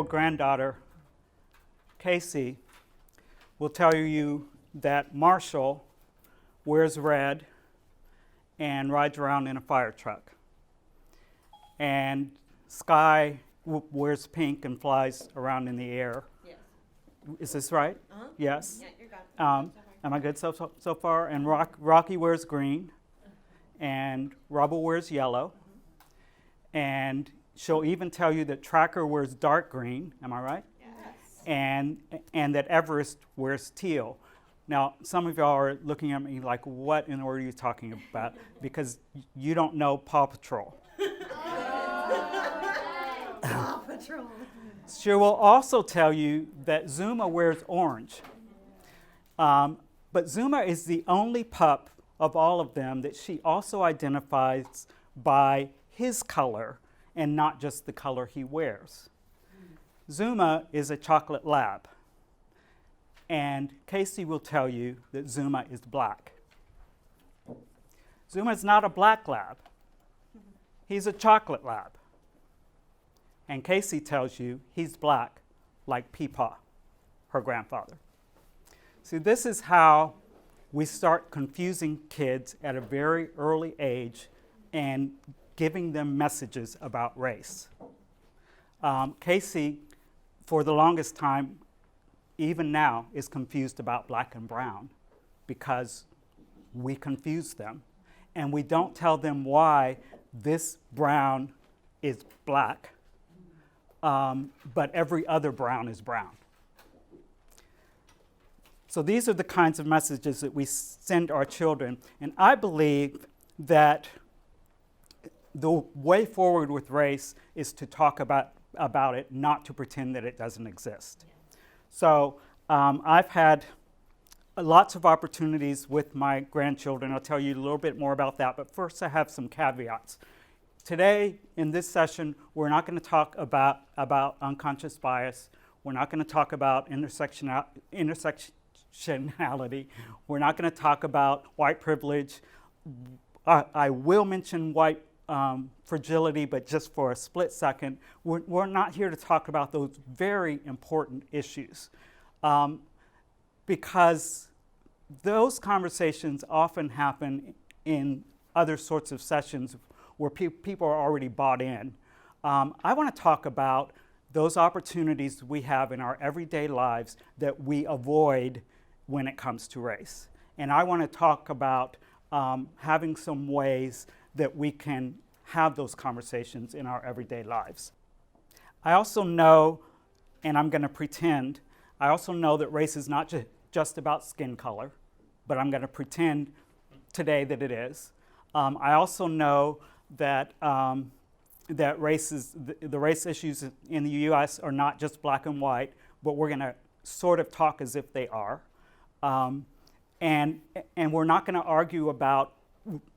granddaughter, Casey, will tell you that Marshall wears red and rides around in a fire truck. And Sky wears pink and flies around in the air. Yes. Is this right? Uh-huh. Yes. Yeah, you're good. Am I good so far? And Rocky wears green, and Rubble wears yellow, and she'll even tell you that Tracker wears dark green. Am I right? Yes. And that Everest wears teal. Now, some of y'all are looking at me like, what in the world are you talking about? Because you don't know Paw Patrol. Paw Patrol. She will also tell you that Zuma wears orange. But Zuma is the only pup of all of them that she also identifies by his color and not just the color he wears. Zuma is a chocolate lab. And Casey will tell you that Zuma is black. Zuma is not a black lab. He's a chocolate lab. And Casey tells you he's black like Peepaw, her grandfather. See, this is how we start confusing kids at a very early age and giving them messages about race. Casey, for the longest time, even now, is confused about black and brown because we confuse them. And we don't tell them why this brown is black, but every other brown is brown. So these are the kinds of messages that we send our children. And I believe that the way forward with race is to talk about it, not to pretend that it doesn't exist. So I've had lots of opportunities with my grandchildren. I'll tell you a little bit more about that. But first, I have some caveats. Today, in this session, we're not going to talk about unconscious bias. We're not going to talk about intersectionality. We're not going to talk about white privilege. I will mention white fragility, but just for a split second. We're not here to talk about those very important issues because those conversations often happen in other sorts of sessions where people are already bought in. I want to talk about those opportunities we have in our everyday lives that we avoid when it comes to race. And I want to talk about having some ways that we can have those conversations in our everyday lives. I also know, and I'm going to pretend, I also know that race is not just about skin color, but I'm going to pretend today that it is. I also know that the race issues in the U.S. are not just black and white, but we're going to sort of talk as if they are. And we're not going to argue about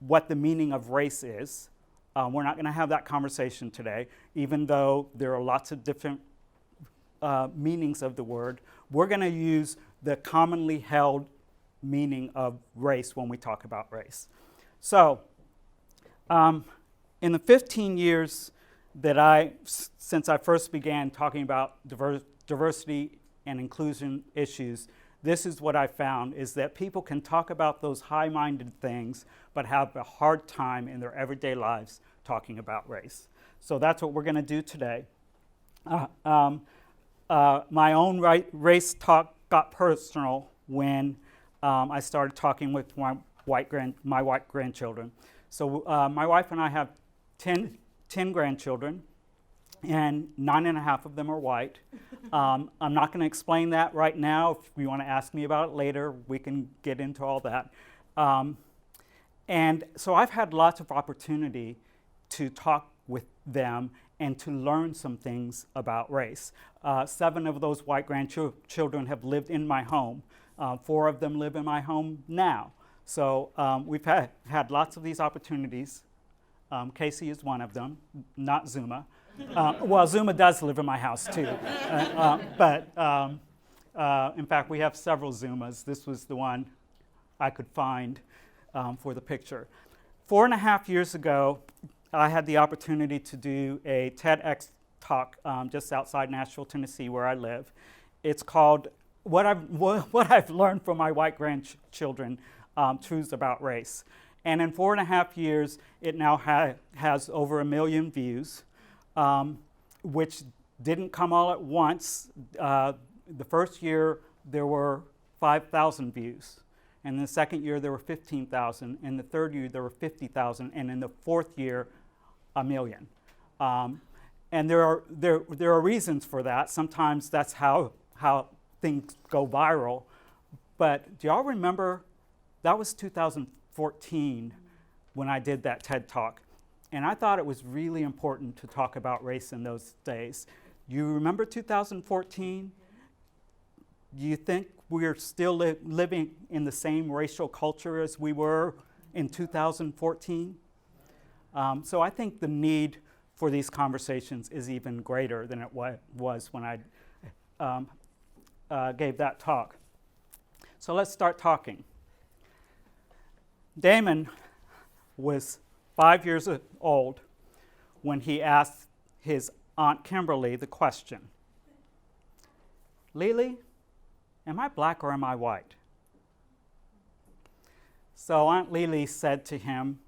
what the meaning of race is. We're not going to have that conversation today, even though there are lots of different meanings of the word. We're going to use the commonly held meaning of race when we talk about race. So, in the 15 years that since I first began talking about diversity and inclusion issues, this is what I found, is that people can talk about those high-minded things, but have a hard time in their everyday lives talking about race. So that's what we're going to do today. My own race talk got personal when I started talking with my white grandchildren. So my wife and I have 10 grandchildren, and 9.5 of them are white. I'm not going to explain that right now. If you want to ask me about it later, we can get into all that. And so I've had lots of opportunity to talk with them and to learn some things about race. 7 of those white grandchildren have lived in my home. 4 of them live in my home now. So we've had lots of these opportunities. Casey is one of them, not Zuma. Well, Zuma does live in my house too. But in fact, we have several Zumas. This was the one I could find for the picture. 4.5 years ago, I had the opportunity to do a TEDx talk just outside Nashville, Tennessee, where I live. It's called What I've Learned from My White Grandchildren, Truths About Race. And in 4.5 years, it now has over 1 million views, which didn't come all at once. The first year, there were 5,000 views. And the second year, there were 15,000. In the third year, there were 50,000. And in the fourth year, 1 million. And there are reasons for that. Sometimes that's how things go viral. But do y'all remember, that was 2014 when I did that TED Talk. And I thought it was really important to talk about race in those days. You remember 2014? Do you think we're still living in the same racial culture as we were in 2014? So I think the need for these conversations is even greater than it was when I gave that talk. So let's start talking. Damon was 5 years old when he asked his Aunt Kimberly the question, "Lily, am I black or am I white?" So Aunt Lily said to him,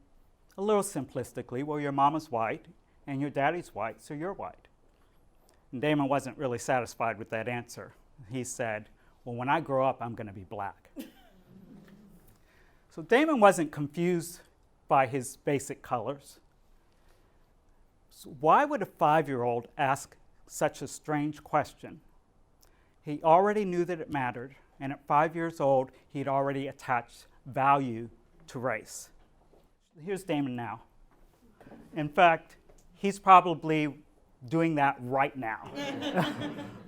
a little simplistically, "Well, your mama's white and your daddy's white, so you're white." And Damon wasn't really satisfied with that answer. He said, "Well, when I grow up, I'm going to be black." So Damon wasn't confused by his basic colors. So why would a 5-year-old ask such a strange question? He already knew that it mattered, and at 5 years old, he'd already attached value to race. Here's Damon now. In fact, he's probably doing that right now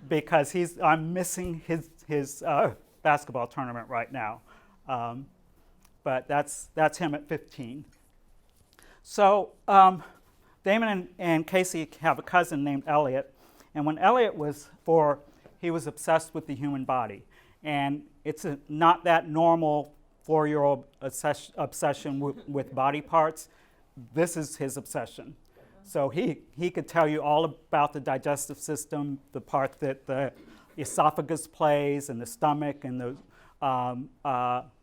because I'm missing his basketball tournament right now. But that's him at 15. So Damon and Casey have a cousin named Elliot, and when Elliot was 4, he was obsessed with the human body. And it's not that normal 4-year-old obsession with body parts. This is his obsession. So he could tell you all about the digestive system, the part that the esophagus plays, and the stomach, and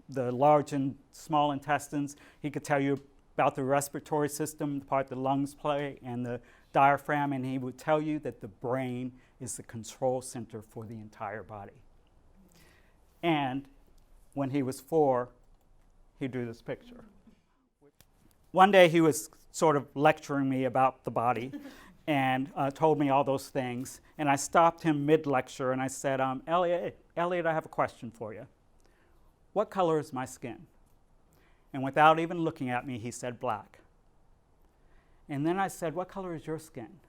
the large and small intestines. He could tell you about the respiratory system, the part the lungs play, and the diaphragm, and he would tell you that the brain is the control center for the entire body. And when he was 4, he drew this picture. One day he was sort of lecturing me about the body and told me all those things, and I stopped him mid-lecture and I said, Elliot, I have a question for you. What color is my skin? And without even looking at me, he said black. And then I said, what color is your skin?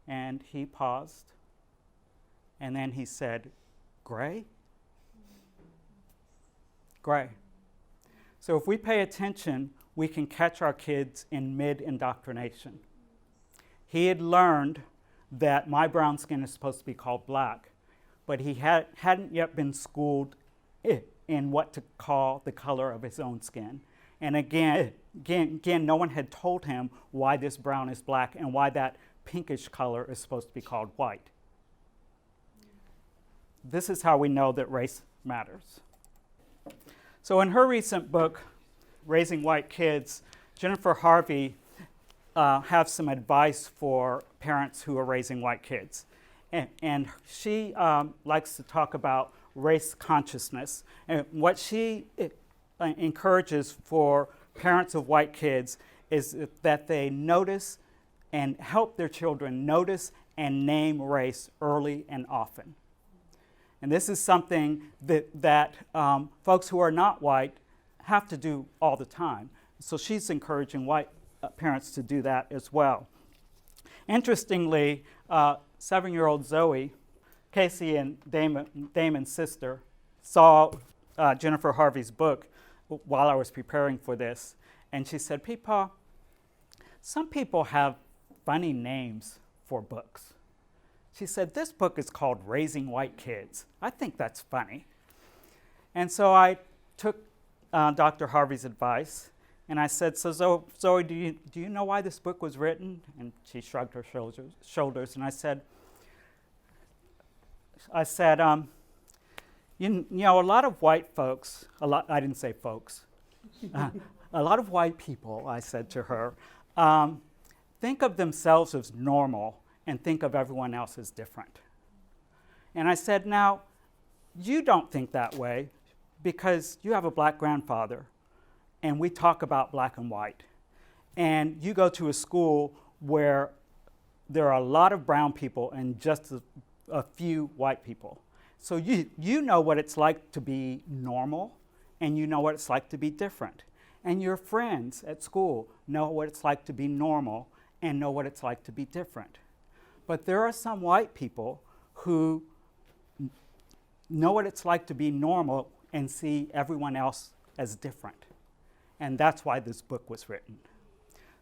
And he paused, and then he said, gray? Gray. So if we pay attention, we can catch our kids in mid-indoctrination. He had learned that my brown skin is supposed to be called black, but he hadn't yet been schooled in what to call the color of his own skin. And again, no one had told him why this brown is black and why that pinkish color is supposed to be called white. This is how we know that race matters. So in her recent book, Raising White Kids, Jennifer Harvey has some advice for parents who are raising white kids. And she likes to talk about race consciousness. And what she encourages for parents of white kids is that they notice and help their children notice and name race early and often. And this is something that folks who are not white have to do all the time. So she's encouraging white parents to do that as well. Interestingly, 7-year-old Zoe, Casey and Damon's sister, saw Jennifer Harvey's book while I was preparing for this. And she said, Peepaw, some people have funny names for books. She said, this book is called Raising White Kids. I think that's funny. And so I took Dr. Harvey's advice, And I said, so Zoe, do you know why this book was written? And she shrugged her shoulders. And I said, you know, a lot of white folks, I didn't say folks, a lot of white people, I said to her, think of themselves as normal and think of everyone else as different. And I said, now, you don't think that way because you have a black grandfather and we talk about black and white. And you go to a school where there are a lot of brown people and just a few white people. So you know what it's like to be normal and you know what it's like to be different. And your friends at school know what it's like to be normal and know what it's like to be different. But there are some white people who know what it's like to be normal and see everyone else as different. And that's why this book was written.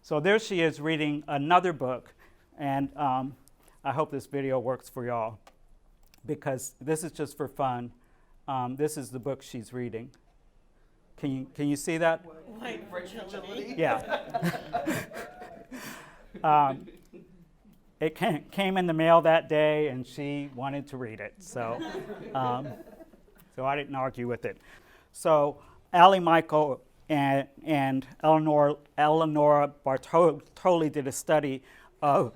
So there she is reading another book, and I hope this video works for y'all because this is just for fun. This is the book she's reading. Can you see that? White fragility. Yeah. It came in the mail that day, and she wanted to read it, so I didn't argue with it. So Allie Michael and Eleonora Bartoli did a study of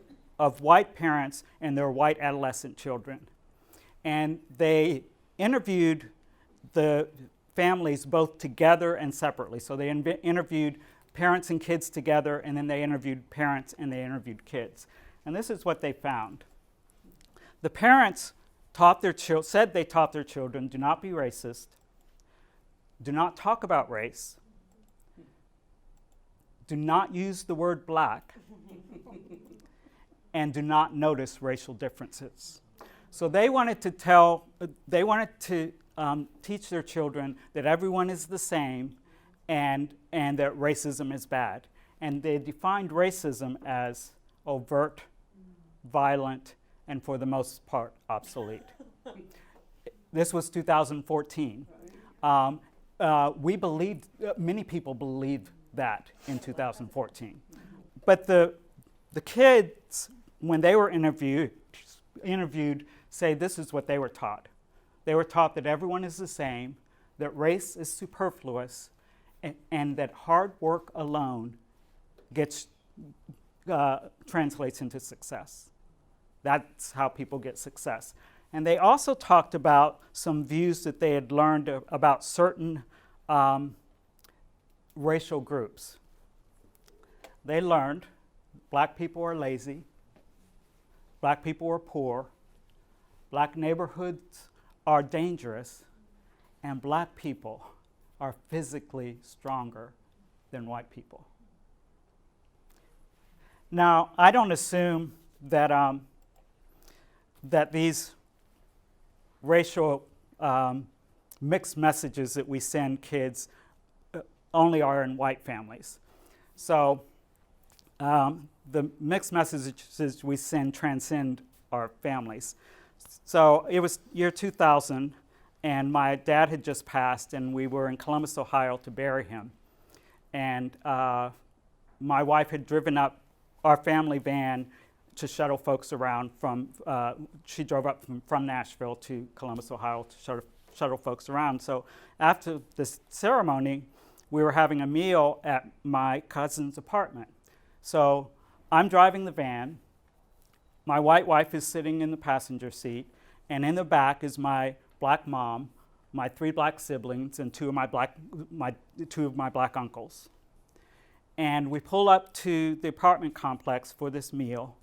white parents and their white adolescent children, and they interviewed the families both together and separately. So they interviewed parents and kids together, and then they interviewed parents and they interviewed kids. And this is what they found. The parents said they taught their children, do not be racist, do not talk about race, do not use the word black, and do not notice racial differences. So they wanted to teach their children that everyone is the same and that racism is bad. And they defined racism as overt, violent, and for the most part, obsolete. This was 2014. Many people believed that in 2014. But the kids, when they were interviewed, say this is what they were taught. They were taught that everyone is the same, that race is superfluous, and that hard work alone translates into success. That's how people get success. And they also talked about some views that they had learned about certain racial groups. They learned black people are lazy, black people are poor, black neighborhoods are dangerous, and black people are physically stronger than white people. Now, I don't assume that these racial mixed messages that we send kids only are in white families. So the mixed messages we send transcend our families. So it was year 2000, and my dad had just passed, and we were in Columbus, Ohio to bury him. And my wife had driven up our family van to shuttle folks around she drove up from Nashville to Columbus, Ohio to shuttle folks around. So after this ceremony, we were having a meal at my cousin's apartment. So I'm driving the van, my white wife is sitting in the passenger seat, and in the back is my black mom, my 3 black siblings, and two of my black uncles. And we pull up to the apartment complex for this meal,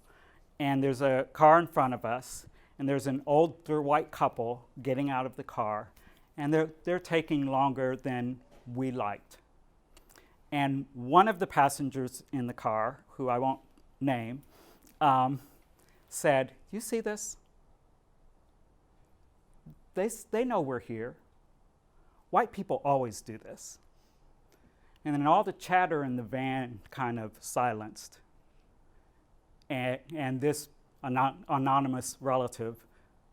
and there's a car in front of us, and there's an older white couple getting out of the car, and they're taking longer than we liked. And one of the passengers in the car, who I won't name, said, "You see this? They know we're here. White people always do this." And then all the chatter in the van kind of silenced. And this anonymous relative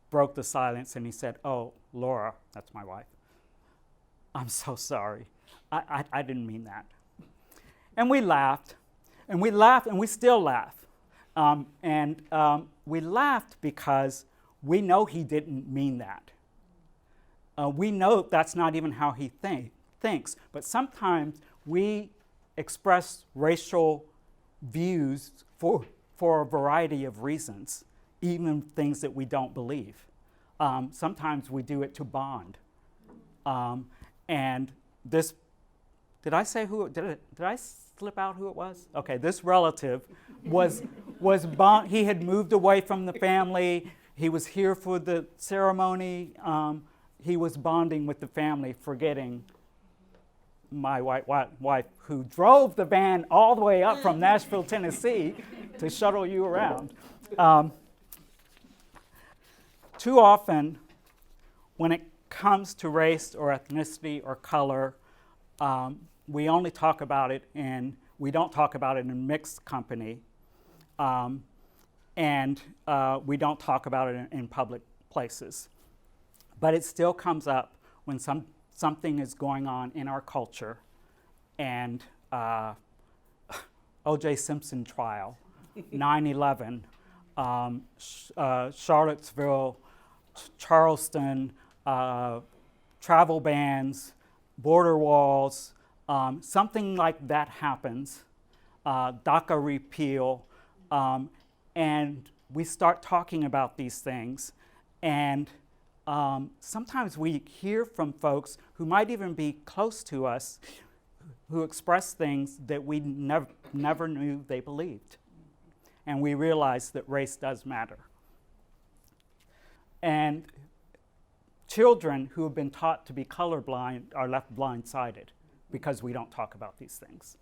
broke the silence, and he said, "Oh, Laura," that's my wife, "I'm so sorry. I didn't mean that." And we laughed, and we laughed, and we still laugh. We laughed because we know he didn't mean that. We know that's not even how he thinks, but sometimes we express racial views for a variety of reasons, even things that we don't believe. Sometimes we do it to bond. And this, did I say who, did I slip out who it was? Okay, this relative was he had moved away from the family. He was here for the ceremony. He was bonding with the family, forgetting my white wife who drove the van all the way up from Nashville, Tennessee to shuttle you around. Too often, when it comes to race or ethnicity or color, we only talk about it we don't talk about it in mixed company, and we don't talk about it in public places. But it still comes up when something is going on in our culture, and O.J. Simpson trial, 9/11, Charlottesville, Charleston, travel bans, border walls, something like that happens, DACA repeal, and we start talking about these things, and sometimes we hear from folks who might even be close to us who express things that we never knew they believed. And we realize that race does matter. And children who have been taught to be colorblind are left blindsided because we don't talk about these things.